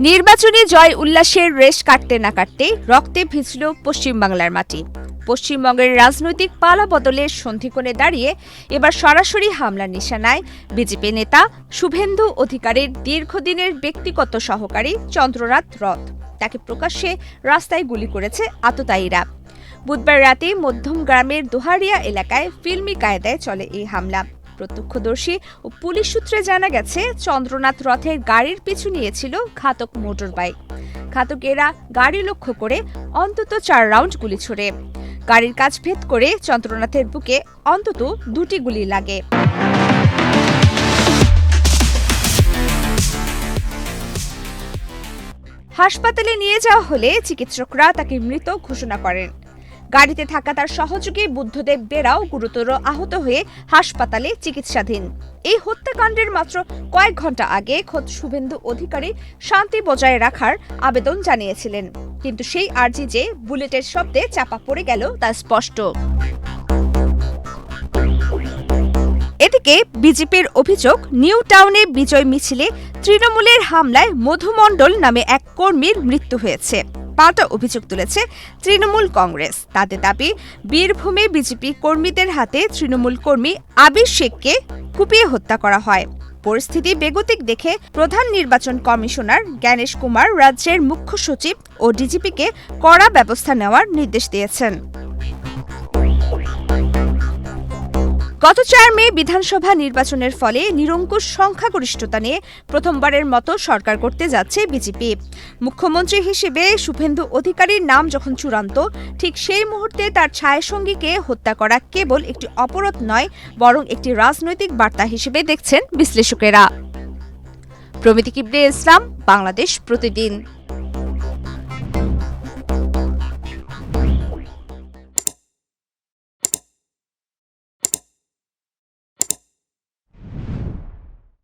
নির্বাচনী জয় উল্লাসের রেশ কাটতে না কাটতে রক্তে ভিজল পশ্চিমবাংলার মাটি। পশ্চিমবঙ্গের রাজনৈতিক পালাবদলের সন্ধিকোণে দাঁড়িয়ে এবার সরাসরি হামলার নিশানায় বিজেপি নেতা শুভেন্দু অধিকারীর দীর্ঘদিনের ব্যক্তিগত সহকারী চন্দ্রনাথ রথ। তাকে প্রকাশ্যে রাস্তায় গুলি করেছে আততায়ীরা। বুধবার রাতে মধ্যমগ্রামের দোহারিয়া এলাকায় ফিল্মি কায়দায় চলে এই হামলা। প্রত্যক্ষদর্শী ও পুলিশ সূত্রে জানা গেছে, চন্দ্রনাথ রথের গাড়ির পিছু নিয়েছিল ঘাতক মোটর বাইক। ঘাতকেরা গাড়ি লক্ষ্য করে অন্তত 4 রাউন্ড গুলি ছোড়ে। গাড়ির কাচ ভেদ করে চন্দ্রনাথের বুকে অন্তত 2টি গুলি লাগে। হাসপাতালে নিয়ে যাওয়া হলে চিকিৎসকরা তাকে মৃত ঘোষণা করেন। গাড়িতে থাকা তার সহযোগী বুদ্ধদেব বেরাও গুরুতর আহত হয়ে হাসপাতালে চিকিৎসাধীন। এই হত্যাকাণ্ডের মাত্র কয়েক ঘন্টা আগে খোদ শুভেন্দু অধিকারী শান্তি বজায় রাখার আবেদন জানিয়েছিলেন, কিন্তু সেই আর্জি যে বুলেটের শব্দে চাপা পড়ে গেল তা স্পষ্ট। এদিকে বিজেপির অভিযোগ, নিউ টাউনে বিজয় মিছিলে তৃণমূলের হামলায় মধু মণ্ডল নামে এক কর্মীর মৃত্যু হয়েছে। পাল্টা অভিযোগ তুলেছে তৃণমূল কংগ্রেস। তাদের দাবি, বীরভূমে বিজেপি কর্মীদের হাতে তৃণমূল কর্মী আবির শেখকে কুপিয়ে হত্যা করা হয়। পরিস্থিতি বেগতিক দেখে প্রধান নির্বাচন কমিশনার জ্ঞানেশ কুমার রাজ্যের মুখ্য সচিব ও ডিজিপিকে কড়া ব্যবস্থা নেওয়ার নির্দেশ দিয়েছেন। গত 4 মে বিধানসভা নির্বাচনের ফলে নিরঙ্কুশ সংখ্যাগরিষ্ঠতা নিয়ে প্রথমবারের মতো সরকার করতে যাচ্ছে বিজেপি। মুখ্যমন্ত্রী হিসেবে শুভেন্দু অধিকারীর নাম যখন চূড়ান্ত, ঠিক সেই মুহূর্তে তার ছায়াসঙ্গীকে হত্যা করা কেবল একটি অপরাধ নয়, বরং একটি রাজনৈতিক বার্তা হিসেবে দেখছেন বিশ্লেষকেরা। প্রমিতি কিবরে ইসলাম, বাংলাদেশ প্রতিদিন।